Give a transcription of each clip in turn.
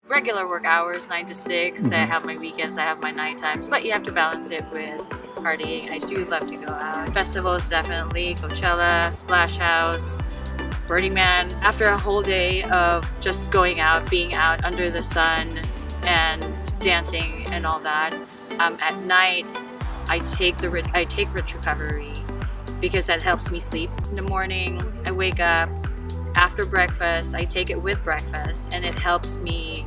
regular work hours, 9 to 6. I have my weekends, I have my night times, but you have to balance it with partying. I do love to go out. Festivals, definitely. Coachella, Splash House, Burning Man. After a whole day of just going out, being out under the sun and dancing and all that, at night I take rich recovery because that helps me sleep. In the morning, I wake up. After breakfast, I take it with breakfast, and it helps me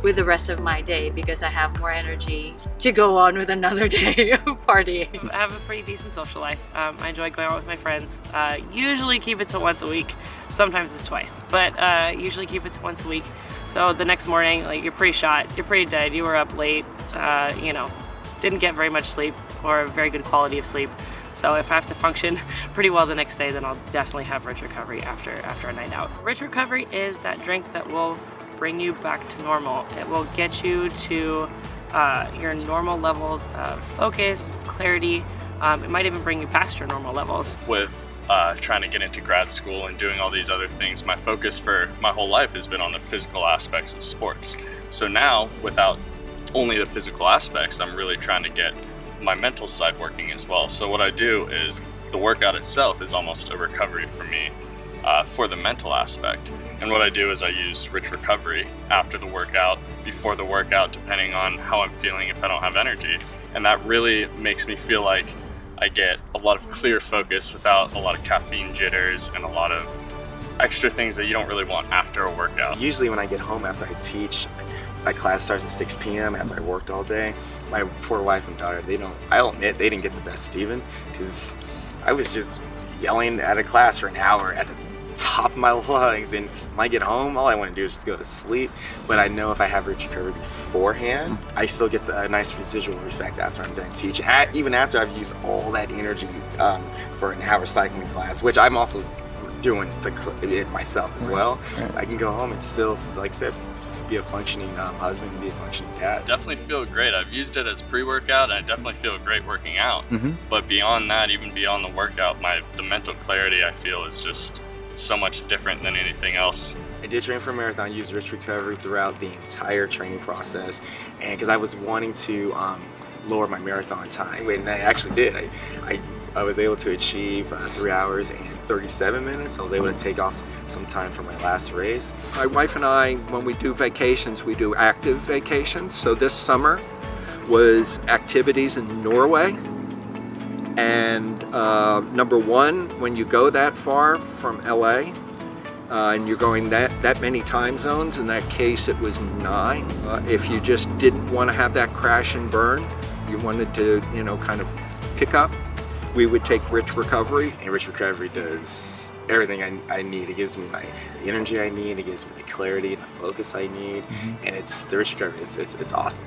with the rest of my day because I have more energy to go on with another day of partying. I have a pretty decent social life. I enjoy going out with my friends. Usually keep it to once a week. Sometimes it's twice, but usually keep it to once a week. So the next morning, like, you're pretty shot, you're pretty dead, you were up late, you know, didn't get very much sleep or a very good quality of sleep. So if I have to function pretty well the next day, then I'll definitely have rich recovery after a night out. Rich recovery is that drink that will bring you back to normal. It will get you to your normal levels of focus, clarity. It might even bring you past your normal levels. With trying to get into grad school and doing all these other things, my focus for my whole life has been on the physical aspects of sports. So now, without only the physical aspects, I'm really trying to get my mental side working as well. So what I do is the workout itself is almost a recovery for me for the mental aspect. And what I do is I use rich recovery after the workout, before the workout, depending on how I'm feeling if I don't have energy. And that really makes me feel like I get a lot of clear focus without a lot of caffeine jitters and a lot of extra things that you don't really want after a workout. Usually when I get home after I teach, my class starts at 6 p.m. after I worked all day. My poor wife and daughter, I'll admit they didn't get the best Steven, because I was just yelling at a class for an hour at the top of my lungs, and when I get home, all I want to do is just go to sleep. But I know if I have rich recovery beforehand, I still get a nice residual effect after I'm done teaching, even after I've used all that energy for an hour cycling class, which I'm also doing it myself as well. I can go home and still, like I said, be a functioning husband, be a functioning dad. I definitely feel great. I've used it as pre-workout, and I definitely feel great working out. But beyond that, even beyond the workout, the mental clarity I feel is just so much different than anything else. I did train for a marathon, used rich recovery throughout the entire training process, and because I was wanting to lower my marathon time, and I actually did. I was able to achieve 3 hours and 37 minutes. I was able to take off some time for my last race. My wife and I, when we do vacations, we do active vacations. So this summer was activities in Norway. And number one, when you go that far from LA, and you're going that many time zones, in that case it was 9. If you just didn't want to have that crash and burn, you wanted to, you know, kind of pick up, we would take rich recovery. And rich recovery does everything I need. It gives me the energy I need, it gives me the clarity and the focus I need, and it's the rich recovery, it's awesome.